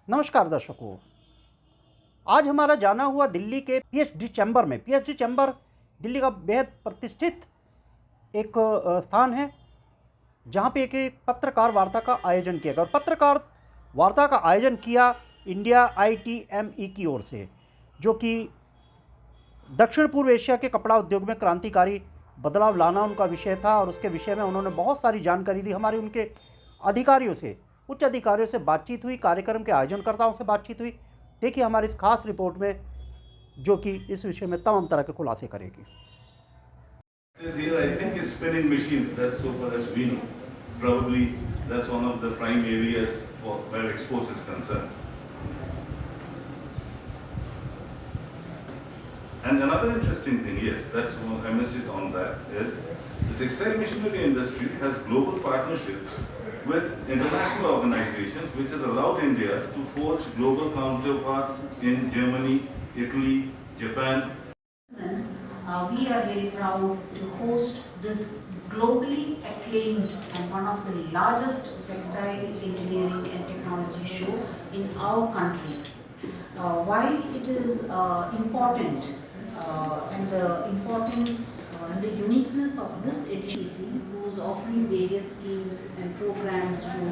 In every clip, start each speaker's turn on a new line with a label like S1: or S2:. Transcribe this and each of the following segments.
S1: नमस्कार दर्शकों, आज हमारा जाना हुआ दिल्ली के पीएचडी चैम्बर में। पीएचडी चैम्बर दिल्ली का बेहद प्रतिष्ठित एक स्थान है जहाँ पे एक पत्रकार वार्ता का आयोजन किया गया। और पत्रकार वार्ता का आयोजन किया इंडिया ITME की ओर से, जो कि दक्षिण पूर्व एशिया के कपड़ा उद्योग में क्रांतिकारी बदलाव लाना उनका विषय था। और उसके विषय में उन्होंने बहुत सारी जानकारी दी। हमारे उनके अधिकारियों से, उच्च अधिकारियों से बातचीत हुई, कार्यक्रम के आयोजनकर्ताओं से बातचीत हुई। देखिए हमारी इस खास रिपोर्ट में, जो कि इस विषय में तमाम तरह के खुलासे करेगी।
S2: Here, I think is spinning machines. That's so far as we know. Probably that's one of the prime areas for where exports is concerned. And another interesting thing, yes, that's one, I missed it on that, is the textile machinery industry has global partnerships with international organizations, which has allowed India to forge global counterparts in Germany, Italy, Japan.
S3: We are very proud to host this globally acclaimed and one of the largest textile engineering and technology show in our country. Why it is important and the importance and the uniqueness of this edition, who is offering various schemes and programs to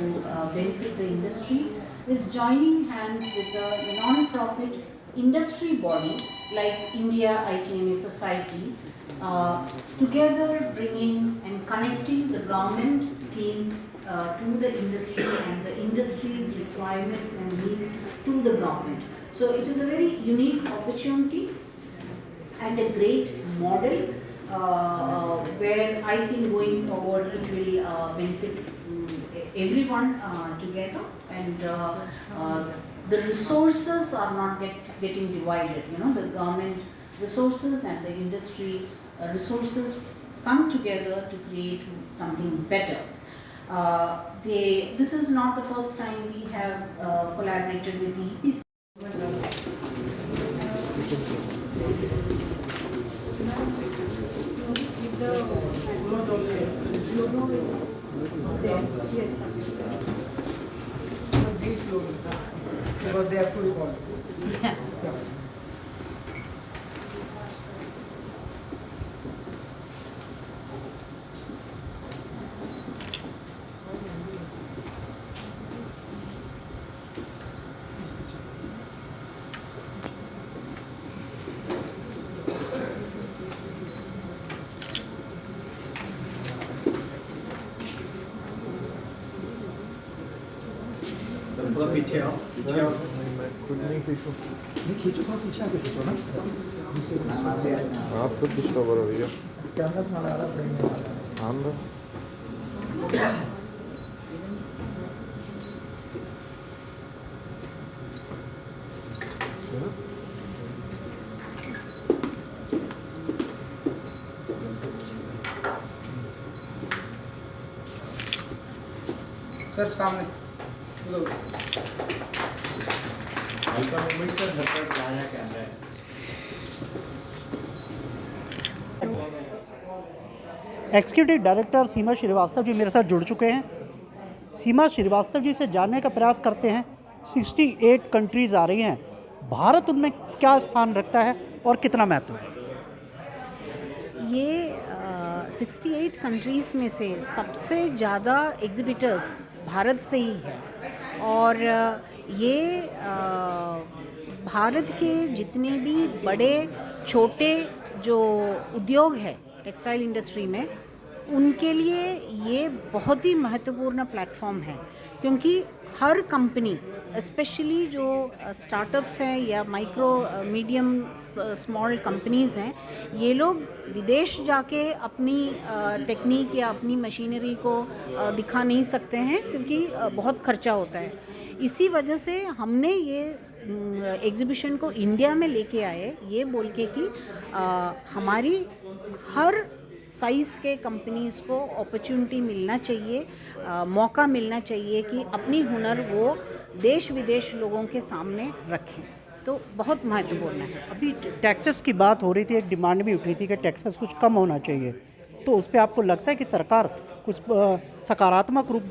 S3: benefit the industry, is joining hands with a non-profit industry body like India ITME Society, together bringing and connecting the government schemes to the industry and the industry's requirements and needs to the government. So it is a very unique opportunity and a great model where I think going forward it will benefit everyone together, and the resources are not getting divided. You know, the government resources and the industry resources come together to create something better. This is not the first time we have collaborated with the EPC. Yes,
S4: because they have to recall.
S3: yeah.
S4: थोड़ा पीछे आओ, पीछे आओ। खुद नहीं खींचो, नहीं खींचो, थोड़ा पीछे आके खींचो ना।
S5: आप खुद डिस्टर्ब हो रही हो।
S4: कैमरा तुम्हारा आ रहा, फ्रेम में आ रहा।
S5: आन दो।
S4: सर सामने लो।
S6: हल्का मूवमेंट सर, घर पर नया कैमरा है।
S1: एग्जीक्यूटिव डायरेक्टर सीमा श्रीवास्तव जी मेरे साथ जुड़ चुके हैं। सीमा श्रीवास्तव जी से जानने का प्रयास करते हैं। 68 कंट्रीज़ आ रही हैं, भारत उनमें क्या स्थान रखता है और कितना महत्व है?
S7: ये 68 कंट्रीज़ में से सबसे ज़्यादा एग्जिबिटर्स भारत से ही है। और ये भारत के जितने भी बड़े छोटे जो उद्योग है टेक्सटाइल इंडस्ट्री में, उनके लिए ये बहुत ही महत्वपूर्ण प्लेटफॉर्म है, क्योंकि हर कंपनी, स्पेशली जो स्टार्टअप्स हैं या माइक्रो मीडियम स्मॉल कंपनीज़ हैं, ये लोग विदेश जाके अपनी टेक्निक या अपनी मशीनरी को दिखा नहीं सकते हैं, क्योंकि बहुत खर्चा होता है। इसी वजह से हमने ये एग्ज़िबिशन को इंडिया में लेके आए, ये बोल के कि हमारी हर साइज़ के कंपनीज़ को अपॉर्चुनिटी मिलना चाहिए, मौका मिलना चाहिए कि अपनी हुनर वो देश विदेश लोगों के सामने रखें। तो बहुत महत्वपूर्ण है।
S1: अभी टैक्सेस की बात हो रही थी, एक डिमांड भी उठी थी कि टैक्सेस कुछ कम होना चाहिए, तो उस पर आपको लगता है कि सरकार कुछ सकारात्मक रुख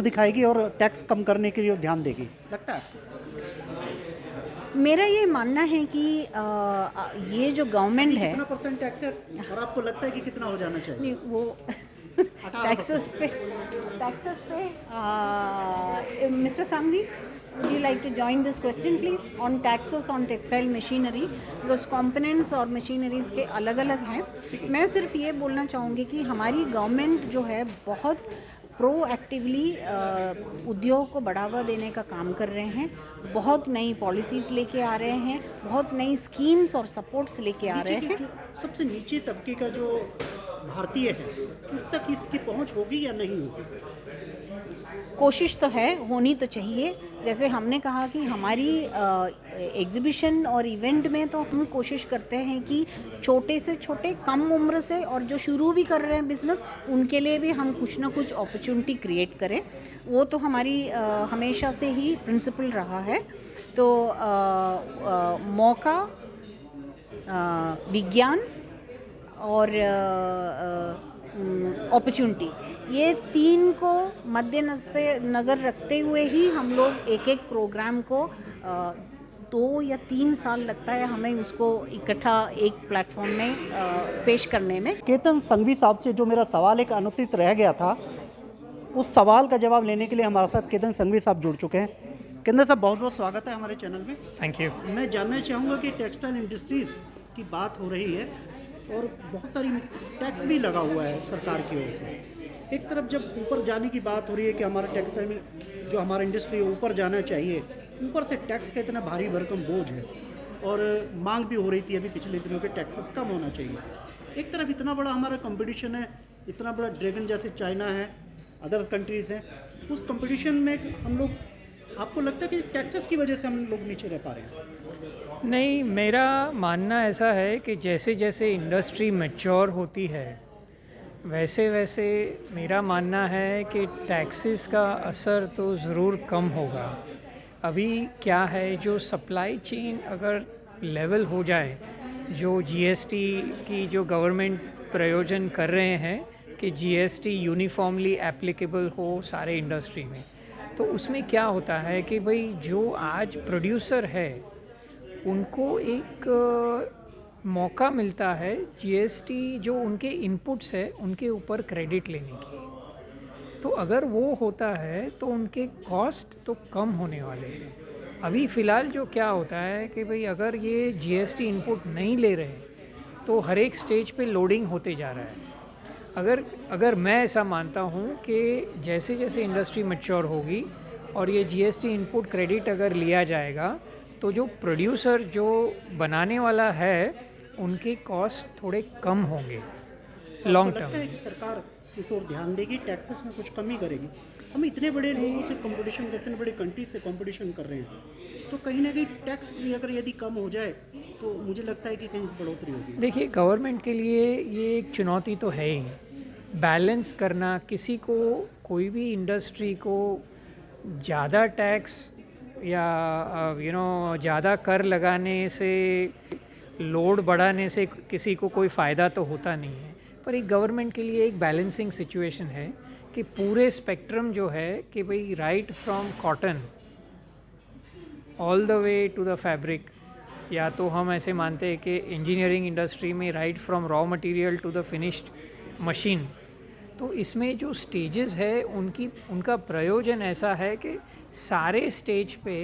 S1: दिखाएगी और टैक्स कम करने के लिए ध्यान देगी, लगता है?
S7: मेरा ये मानना है कि ये जो गवर्नमेंट है,
S1: कितना परसेंट टैक्स है और आपको लगता है कि कितना हो जाना चाहिए?
S7: नहीं वो टैक्सेस पे mister Sangvi, would you like to join this question please on taxes on textile machinery because components और machineries के अलग अलग हैं. मैं सिर्फ ये बोलना चाहूँगी कि हमारी गवर्नमेंट जो है बहुत प्रोएक्टिवली उद्योग को बढ़ावा देने का काम कर रहे हैं. बहुत नई पॉलिसीज़ लेके आ रहे हैं, बहुत नई स्कीम्स और सपोर्ट्स लेके आ रहे हैं.
S1: सबसे नीचे तबके का जो भारतीय है उस तक इसकी पहुंच होगी या नहीं होगी?
S7: कोशिश तो है, होनी तो चाहिए. जैसे हमने कहा कि हमारी एग्जीबिशन और इवेंट में तो हम कोशिश करते हैं कि छोटे से छोटे कम उम्र से और जो शुरू भी कर रहे हैं बिज़नेस उनके लिए भी हम कुछ ना कुछ अपॉर्चुनिटी क्रिएट करें. वो तो हमारी हमेशा से ही प्रिंसिपल रहा है. तो मौका, विज्ञान और अपॉर्चुनिटी, ये तीन को मद्देनज़र रखते हुए ही हम लोग एक एक प्रोग्राम को 2 या 3 साल लगता है हमें उसको इकट्ठा एक प्लेटफॉर्म में पेश करने में.
S1: केतन संघवी साहब से जो मेरा सवाल एक अनुत्तरित रह गया था, उस सवाल का जवाब लेने के लिए हमारे साथ केतन संघवी साहब जुड़ चुके हैं. केतन साहब, बहुत बहुत स्वागत है हमारे चैनल में.
S6: Thank you.
S1: मैं जानना चाहूँगा कि टेक्सटाइल इंडस्ट्रीज़ की बात हो रही है और बहुत सारी टैक्स भी लगा हुआ है सरकार की ओर से. एक तरफ जब ऊपर जाने की बात हो रही है कि हमारा टेक्सटाइल में जो हमारा इंडस्ट्री है ऊपर जाना चाहिए, ऊपर से टैक्स का इतना भारी भरकम बोझ है और मांग भी हो रही थी अभी पिछले दिनों के टैक्सेस कम होना चाहिए. एक तरफ इतना बड़ा हमारा कंपटीशन है, इतना बड़ा ड्रैगन जैसे चाइना है, अदर कंट्रीज़ हैं, उस कंपटीशन में हम लोग, आपको लगता है कि टैक्सेस की वजह से हम लोग नीचे रह पा रहे हैं?
S5: नहीं, मेरा मानना ऐसा है कि जैसे जैसे इंडस्ट्री मैच्योर होती है वैसे वैसे मेरा मानना है कि टैक्सेस का असर तो ज़रूर कम होगा. अभी क्या है, जो सप्लाई चेन अगर लेवल हो जाए, जो जीएसटी की जो गवर्नमेंट प्रयोजन कर रहे हैं कि जीएसटी यूनिफॉर्मली एप्लीकेबल हो सारे इंडस्ट्री में, तो उसमें क्या होता है कि भाई जो आज प्रोड्यूसर है उनको एक मौका मिलता है जीएसटी जो उनके इनपुट्स है उनके ऊपर क्रेडिट लेने की. तो अगर वो होता है तो उनके कॉस्ट तो कम होने वाले हैं. अभी फ़िलहाल जो क्या होता है कि भाई अगर ये जीएसटी इनपुट नहीं ले रहे तो हर एक स्टेज पे लोडिंग होते जा रहा है. अगर मैं ऐसा मानता हूँ कि जैसे जैसे इंडस्ट्री मैच्योर होगी और ये जीएसटी इनपुट क्रेडिट अगर लिया जाएगा तो जो प्रोड्यूसर जो बनाने वाला है उनके कॉस्ट थोड़े कम होंगे लॉन्ग टर्म में.
S1: सरकार इस ओर ध्यान देगी, टैक्सेस में कुछ कमी करेगी. हम इतने बड़े लोगों से कंपटीशन, इतने बड़े कंट्री से कंपटीशन कर रहे हैं, तो कहीं ना कहीं टैक्स भी अगर यदि कम हो जाए तो मुझे लगता है कि कहीं बढ़ोतरी होगी.
S5: देखिए, गवर्नमेंट के लिए ये एक चुनौती तो है ही, बैलेंस करना. किसी को, कोई भी इंडस्ट्री को ज़्यादा टैक्स या ज़्यादा कर लगाने से, लोड बढ़ाने से किसी को कोई फ़ायदा तो होता नहीं है. पर एक गवर्नमेंट के लिए एक बैलेंसिंग सिचुएशन है कि पूरे स्पेक्ट्रम जो है कि भाई right from cotton all the way to the fabric, या तो हम ऐसे मानते हैं कि इंजीनियरिंग इंडस्ट्री में right from raw material to the finished machine, तो इसमें जो स्टेजेस है उनका प्रयोजन ऐसा है कि सारे स्टेज पे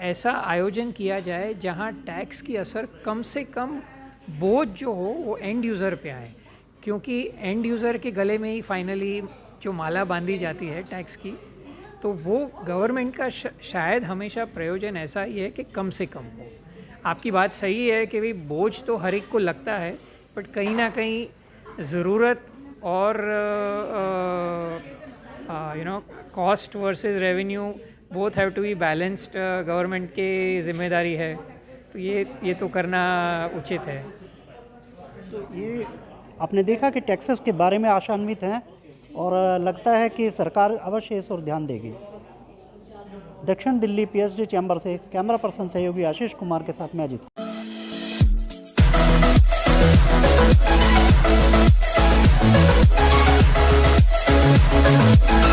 S5: ऐसा आयोजन किया जाए जहां टैक्स की असर कम से कम बोझ जो हो वो एंड यूज़र पे आए. क्योंकि एंड यूज़र के गले में ही फाइनली जो माला बांधी जाती है टैक्स की, तो वो गवर्नमेंट का शायद हमेशा प्रयोजन ऐसा ही है कि कम से कम हो. आपकी बात सही है कि भाई बोझ तो हर एक को लगता है, बट कहीं ना कहीं ज़रूरत और cost versus revenue both have to be balanced. Government की जिम्मेदारी है, तो ये तो करना उचित है.
S1: तो ये आपने देखा कि टैक्सेस के बारे में आशान्वित हैं और लगता है कि सरकार अवश्य इस ओर ध्यान देगी. दक्षिण दिल्ली पीएचडी चैम्बर से कैमरा पर्सन सहयोगी आशीष कुमार के साथ मैं अजित.
S8: है।